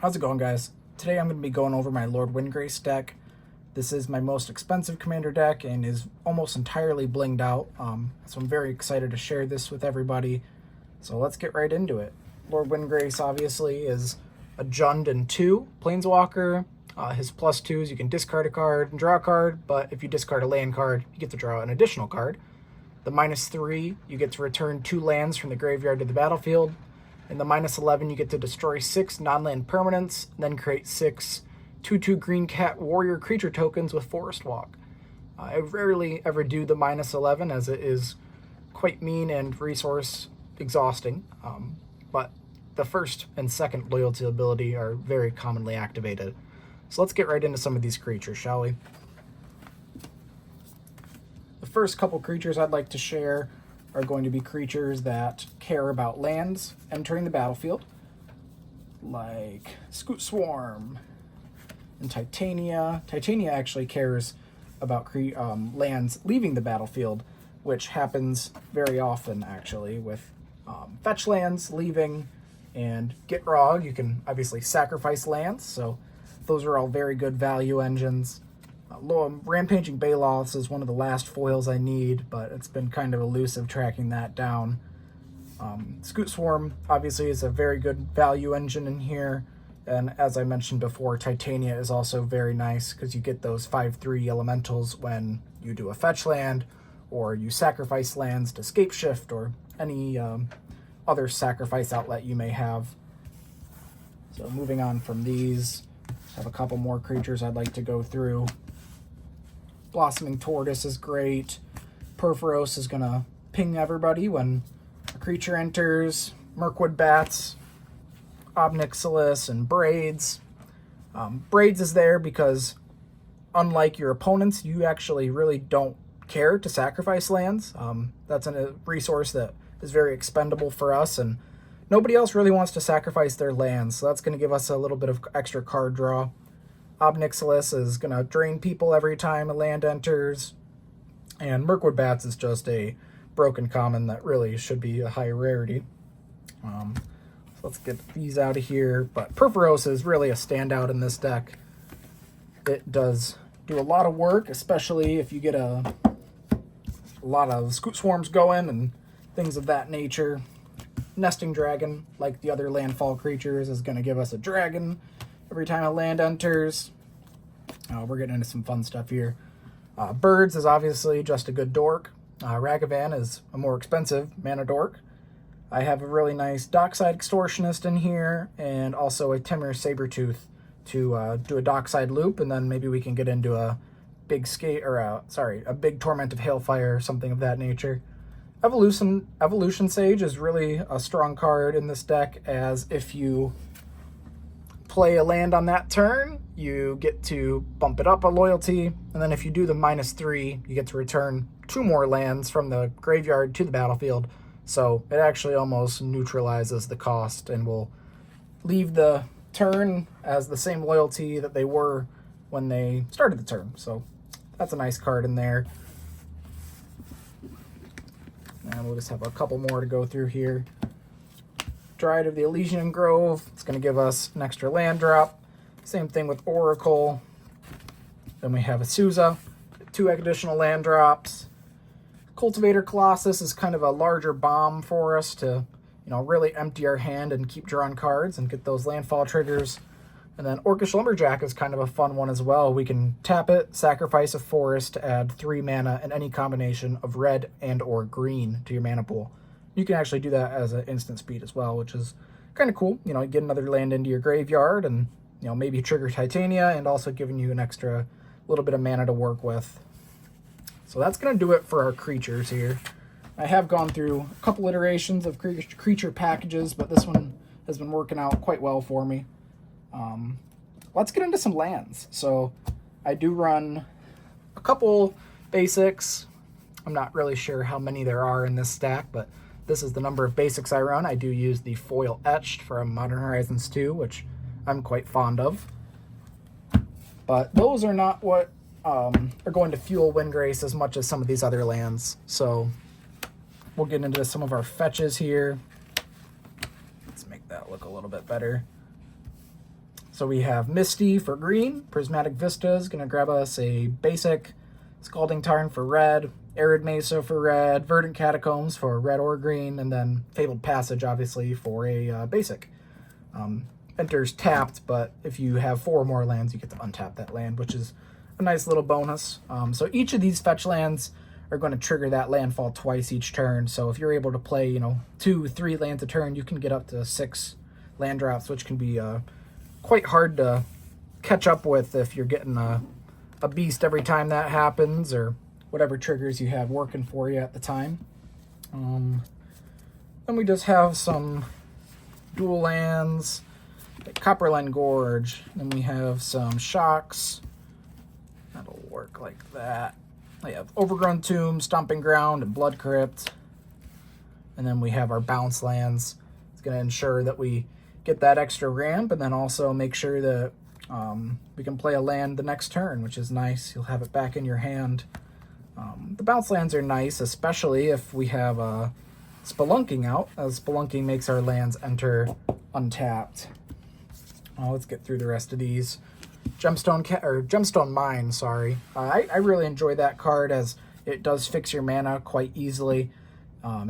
How's it going, guys? Today I'm going to be going over my Lord Windgrace deck. This is my most expensive commander deck and is almost entirely blinged out, so I'm very excited to share this with everybody. So let's get right into it. Lord Windgrace obviously is a Jund and 2 Planeswalker. His +2s, you can discard a card and draw a card, but if you discard a land card, you get to draw an additional card. The -3, you get to return 2 lands from the graveyard to the battlefield. In the -11, you get to destroy 6 non-land permanents, then create 6 2/2 green cat warrior creature tokens with Forest Walk. I rarely ever do the -11 as it is quite mean and resource exhausting, but the first and second loyalty ability are very commonly activated. So let's get right into some of these creatures, shall we? The first couple creatures I'd like to share are going to be creatures that care about lands entering the battlefield, like Scoot Swarm and Titania. Titania actually cares about lands leaving the battlefield, which happens very often, actually, with fetch lands leaving and Get Rog. You can obviously sacrifice lands, so those are all very good value engines. Rampaging Baloths is one of the last foils I need, but it's been kind of elusive tracking that down. Scoot Swarm obviously is a very good value engine in here, and as I mentioned before, Titania is also very nice because you get those 5/3 elementals when you do a fetch land, or you sacrifice lands to Scapeshift, or any other sacrifice outlet you may have. So moving on from these, I have a couple more creatures I'd like to go through. Blossoming Tortoise is great. Perforos is going to ping everybody when a creature enters. Mirkwood Bats, Obnixilis, and Braids. Braids is there because, unlike your opponents, you actually really don't care to sacrifice lands. That's a resource that is very expendable for us, and nobody else really wants to sacrifice their lands, so that's going to give us a little bit of extra card draw. Obnixilis is going to drain people every time a land enters, and Mirkwood Bats is just a broken common that really should be a high rarity. So let's get these out of here, but Perforos is really a standout in this deck. It does do a lot of work, especially if you get a lot of Scoot Swarms going and things of that nature. Nesting Dragon, like the other landfall creatures, is going to give us a dragon every time a land enters. We're getting into some fun stuff here. Birds is obviously just a good dork. Ragavan is a more expensive mana dork. I have a really nice Dockside Extortionist in here, and also a Temur Sabertooth to do a Dockside loop, and then maybe we can get into a big a big Torment of Hailfire, something of that nature. Evolution Sage is really a strong card in this deck, as if you play a land on that turn, you get to bump it up a loyalty, and then if you do the -3, you get to return 2 more lands from the graveyard to the battlefield, so it actually almost neutralizes the cost and will leave the turn as the same loyalty that they were when they started the turn, so that's a nice card in there. And we'll just have a couple more to go through here. Dryad of the Elysian Grove, it's going to give us an extra land drop. Same thing with Oracle. Then we have Azusa, 2 additional land drops. Cultivator Colossus is kind of a larger bomb for us to, really empty our hand and keep drawing cards and get those landfall triggers. And then Orcish Lumberjack is kind of a fun one as well. We can tap it, sacrifice a forest to add 3 mana and any combination of red and or green to your mana pool. You can actually do that as an instant speed as well, which is kind of cool. Get another land into your graveyard and, maybe trigger Titania, and also giving you an extra little bit of mana to work with. So that's going to do it for our creatures here. I have gone through a couple iterations of creature packages, but this one has been working out quite well for me. Let's get into some lands. So I do run a couple basics. I'm not really sure how many there are in this stack, but this is the number of basics I run. I do use the foil etched from Modern Horizons 2, which I'm quite fond of. But those are not what are going to fuel Windgrace as much as some of these other lands. So we'll get into some of our fetches here. Let's make that look a little bit better. So we have Misty for green, Prismatic Vista is going to grab us a basic, Scalding Tarn for red, Arid Mesa for red, Verdant Catacombs for red or green, and then Fabled Passage, obviously, for a basic. Enters tapped, but if you have 4 or more lands, you get to untap that land, which is a nice little bonus. So each of these fetch lands are going to trigger that landfall twice each turn. So if you're able to play, 2, 3 lands a turn, you can get up to 6 land drops, which can be quite hard to catch up with if you're getting a beast every time that happens, or whatever triggers you have working for you at the time. Then we just have some dual lands, like Copperline Gorge. Then we have some shocks. That'll work like that. We have Overgrown Tomb, Stomping Ground, and Blood Crypt. And then we have our bounce lands. It's going to ensure that we get that extra ramp, and then also make sure that we can play a land the next turn, which is nice. You'll have it back in your hand. The bounce lands are nice, especially if we have Spelunking out, as Spelunking makes our lands enter untapped. Let's get through the rest of these. Gemstone Mine, sorry. I really enjoy that card, as it does fix your mana quite easily,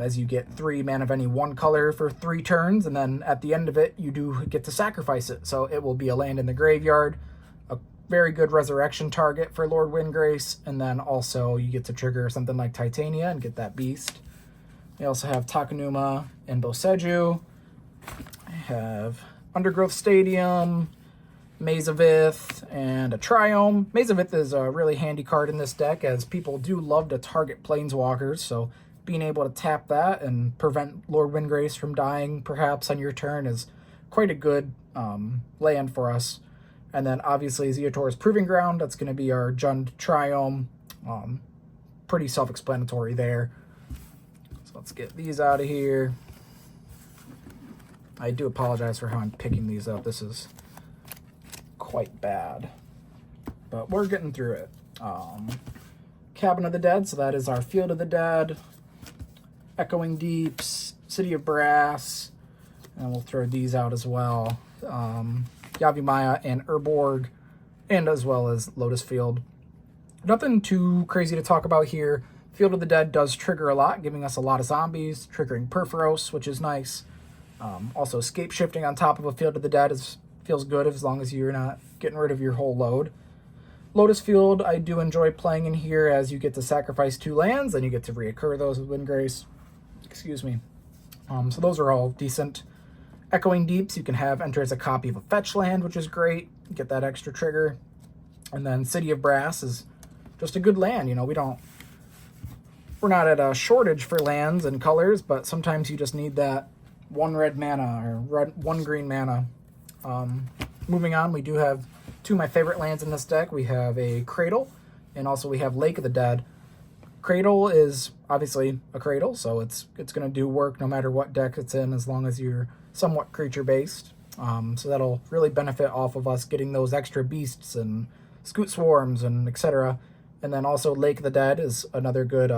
as you get 3 mana of any one color for 3 turns, and then at the end of it, you do get to sacrifice it. So it will be a land in the graveyard, a very good resurrection target for Lord Windgrace, and then also you get to trigger something like Titania and get that beast. We also have Takenuma and Boseiju. I have Undergrowth Stadium, Maze of Ith, and a Triome. Maze of Ith is a really handy card in this deck, as people do love to target Planeswalkers, so being able to tap that and prevent Lord Windgrace from dying perhaps on your turn is quite a good land for us. And then obviously Zeotor's Proving Ground, that's going to be our Jund Triome. Pretty self-explanatory there. So let's get these out of here. I do apologize for how I'm picking these up. This is quite bad, but we're getting through it. Cabin of the Dead, so that is our Field of the Dead. Echoing Deeps, City of Brass, and we'll throw these out as well. Yavimaya and Urborg, and as well as Lotus Field. Nothing too crazy to talk about here. Field of the Dead does trigger a lot, giving us a lot of zombies, triggering Perforos, which is nice. Also, scape shifting on top of a Field of the Dead feels good, as long as you're not getting rid of your whole load. Lotus Field, I do enjoy playing in here, as you get to sacrifice 2 lands, and you get to reoccur those with Windgrace. Excuse me. So those are all decent. Echoing Deeps, you can have enter as a copy of a fetch land, which is great. Get that extra trigger. And then City of Brass is just a good land. We're not at a shortage for lands and colors, but sometimes you just need that 1 red mana or 1 green mana. Moving on, we do have 2 of my favorite lands in this deck. We have a Cradle, and also we have Lake of the Dead. Cradle is obviously a Cradle, so it's going to do work no matter what deck it's in, as long as you're somewhat creature-based. So that'll really benefit off of us getting those extra beasts and Scoot Swarms and etc. And then also Lake of the Dead is another good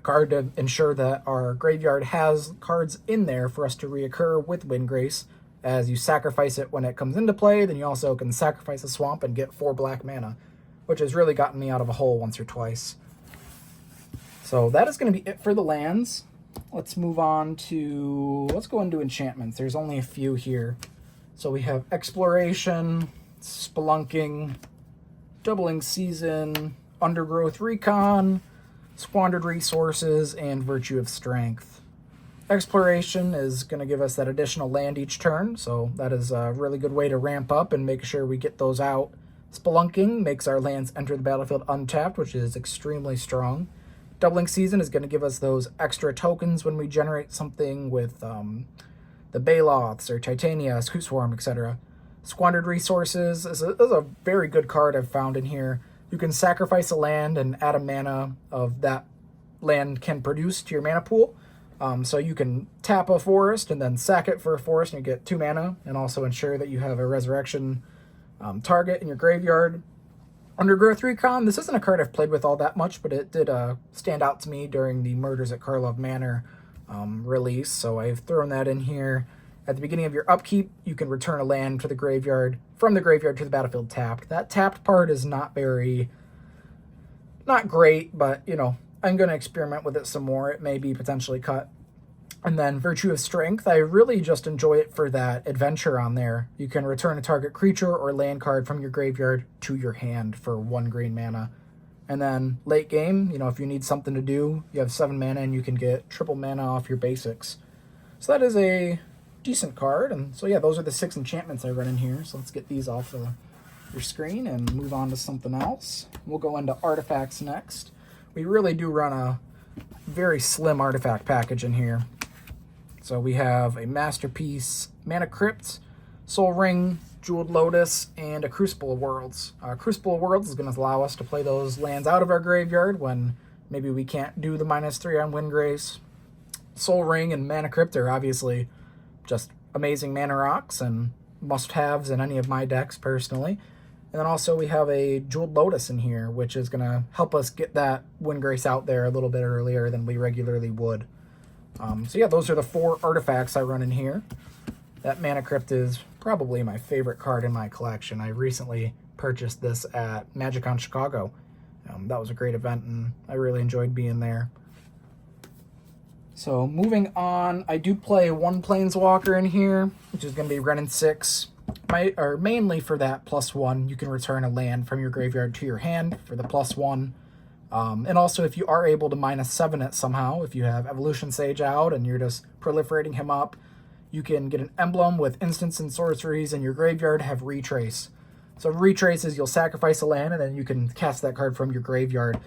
card to ensure that our graveyard has cards in there for us to reoccur with Windgrace. As you sacrifice it when it comes into play, then you also can sacrifice a swamp and get 4 black mana, which has really gotten me out of a hole once or twice. So that is going to be it for the lands. Let's move on to, let's go into enchantments. There's only a few here. So we have Exploration, Spelunking, Doubling Season, Undergrowth Recon, Squandered Resources, and Virtue of Strength. Exploration is going to give us that additional land each turn, so that is a really good way to ramp up and make sure we get those out. Spelunking makes our lands enter the battlefield untapped, which is extremely strong. Doubling Season is going to give us those extra tokens when we generate something with the Baloths or Titania, Scoot Swarm, etc. Squandered Resources is a very good card I've found in here. You can sacrifice a land and add a mana of that land can produce to your mana pool. So you can tap a forest and then sack it for a forest and you get 2 mana, and also ensure that you have a resurrection target in your graveyard. Undergrowth Recon, this isn't a card I've played with all that much, but it did stand out to me during the Murders at Karlov Manor release, so I've thrown that in here At the beginning of your upkeep, you can return a land to the graveyard, from the graveyard to the battlefield tapped. That tapped part is not great, but, you know, I'm going to experiment with it some more. It may be potentially cut. And then Virtue of Strength, I really just enjoy it for that adventure on there. You can return a target creature or land card from your graveyard to your hand for 1 green mana. And then late game, you know, if you need something to do, you have 7 mana and you can get triple mana off your basics. So that is a decent card. And so yeah, those are the 6 enchantments I run in here. So let's get these off your screen and move on to something else. We'll go into artifacts next. We really do run a very slim artifact package in here. So we have a Masterpiece, Mana Crypt, Soul Ring, Jeweled Lotus, and a Crucible of Worlds. Crucible of Worlds is going to allow us to play those lands out of our graveyard when maybe we can't do the -3 on Windgrace. Soul Ring and Mana Crypt are obviously just amazing mana rocks and must-haves in any of my decks personally. And then also we have a Jeweled Lotus in here, which is going to help us get that Windgrace out there a little bit earlier than we regularly would. So yeah, those are the 4 artifacts I run in here. That Mana Crypt is probably my favorite card in my collection. I recently purchased this at MagicCon Chicago. That was a great event, and I really enjoyed being there. So moving on, I do play 1 Planeswalker in here, which is going to be Wrenn and 6. Mainly for that +1, you can return a land from your graveyard to your hand for the +1. And also, if you are able to -7 it somehow, if you have Evolution Sage out and you're just proliferating him up, you can get an emblem with instants and sorceries in your graveyard have Retrace. So Retrace is you'll sacrifice a land and then you can cast that card from your graveyard.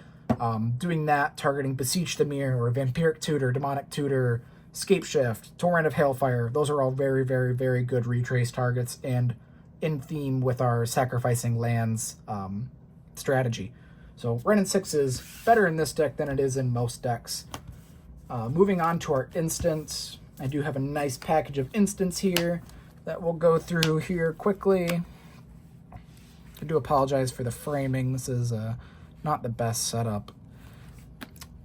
Doing that, targeting Beseech the Mirror or Vampiric Tutor, Demonic Tutor, Scapeshift, Torrent of Hailfire. Those are all very, very, very good Retrace targets and in theme with our sacrificing lands strategy. So Wrenn and 6 is better in this deck than it is in most decks. Moving on to our instants. I do have a nice package of instants here that we'll go through here quickly. I do apologize for the framing. This is not the best setup,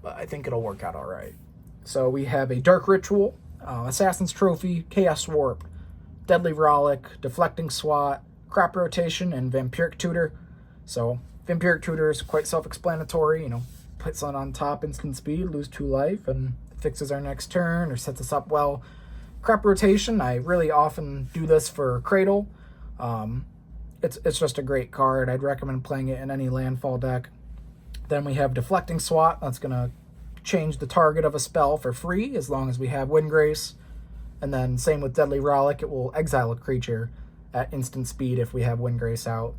but I think it'll work out all right. So we have a Dark Ritual, Assassin's Trophy, Chaos Warp, Deadly Rollick, Deflecting Swat, Crop Rotation, and Vampiric Tutor. So Vampiric Tutor is quite self-explanatory, you know, puts on top instant speed, lose 2 life, and fixes our next turn or sets us up well. Crop Rotation, I really often do this for Cradle. It's just a great card. I'd recommend playing it in any landfall deck. Then we have Deflecting Swat. That's going to change the target of a spell for free as long as we have Windgrace. And then same with Deadly Rollick, it will exile a creature at instant speed if we have Windgrace out.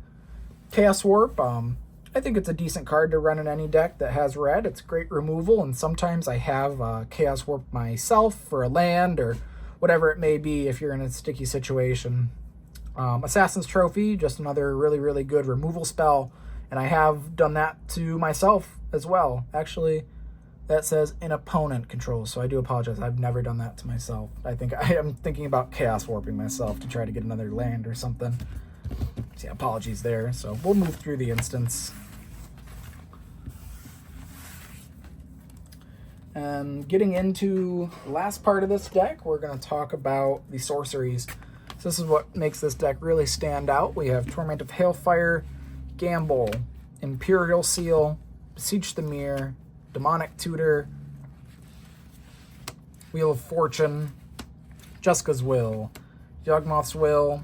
Chaos Warp, I think it's a decent card to run in any deck that has red. It's great removal, and sometimes I have Chaos Warp myself for a land or whatever it may be if you're in a sticky situation. Assassin's Trophy, just another really, really good removal spell, and I have done that to myself as well. Actually, that says in opponent control, so I do apologize. I've never done that to myself. I think I am thinking about Chaos Warping myself to try to get another land or something. So yeah, apologies there. So we'll move through the instance. And getting into the last part of this deck, we're going to talk about the sorceries. So this is what makes this deck really stand out. We have Torment of Hailfire, Gamble, Imperial Seal, Beseech the Mirror, Demonic Tutor, Wheel of Fortune, Jessica's Will, Yawgmoth's Will,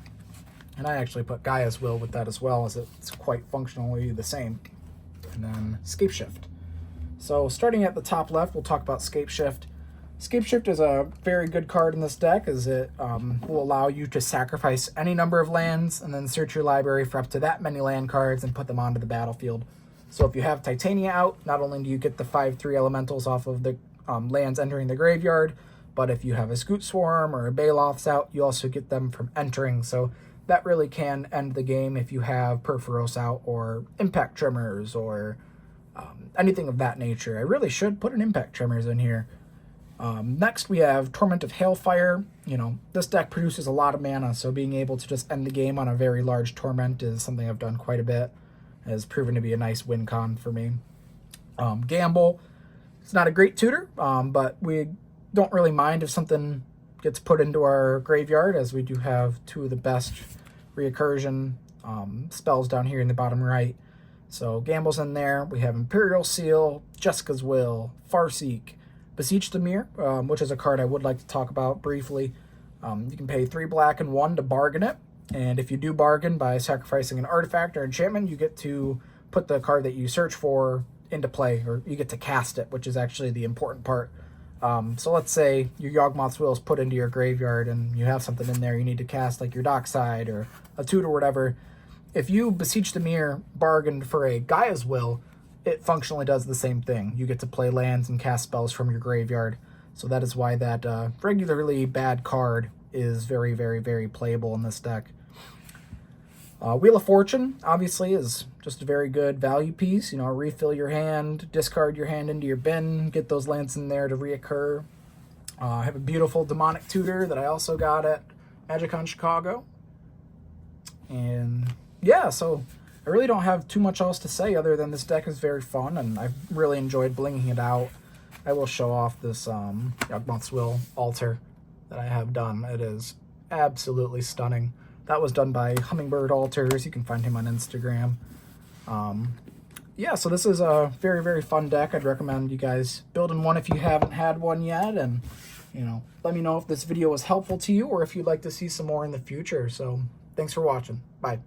and I actually put Gaia's Will with that as well, as it's quite functionally the same. And then Scapeshift. So starting at the top left, we'll talk about Scapeshift. Scapeshift is a very good card in this deck, as it will allow you to sacrifice any number of lands and then search your library for up to that many land cards and put them onto the battlefield. So if you have Titania out, not only do you get the 5/3 elementals off of the lands entering the graveyard, but if you have a Scoot Swarm or a Baloths out, you also get them from entering. So that really can end the game if you have Perforos out or Impact Tremors or anything of that nature. I really should put an Impact Tremors in here. Next, we have Torment of Hailfire. You know, this deck produces a lot of mana, so being able to just end the game on a very large Torment is something I've done quite a bit. It has proven to be a nice win con for me. Gamble. It's not a great tutor, but we don't really mind if something gets put into our graveyard, as we do have two of the best reoccursion spells down here in the bottom right. So Gamble's in there. We have Imperial Seal, Jessica's Will, Farseek, Beseech the Mirror, which is a card I would like to talk about briefly. You can pay 3 black and 1 to bargain it. And if you do bargain by sacrificing an artifact or enchantment, you get to put the card that you search for into play, or you get to cast it, which is actually the important part. So let's say your Yawgmoth's Will is put into your graveyard and you have something in there you need to cast, like your Dockside or a Toot or whatever. If you Beseech the Mirror bargained for a Gaia's Will, it functionally does the same thing. You get to play lands and cast spells from your graveyard. So that is why that regularly bad card is very, very, very playable in this deck. Wheel of Fortune, obviously, is just a very good value piece. You know, refill your hand, discard your hand into your bin, get those lands in there to reoccur. I have a beautiful Demonic Tutor that I also got at MagicCon Chicago. And yeah, so I really don't have too much else to say other than this deck is very fun, and I've really enjoyed blinging it out. I will show off this Yawgmoth's Will altar that I have done. It is absolutely stunning. That was done by Hummingbird Altars. You can find him on Instagram. Yeah, so this is a very, very fun deck. I'd recommend you guys building one if you haven't had one yet. And, you know, let me know if this video was helpful to you or if you'd like to see some more in the future. So thanks for watching. Bye.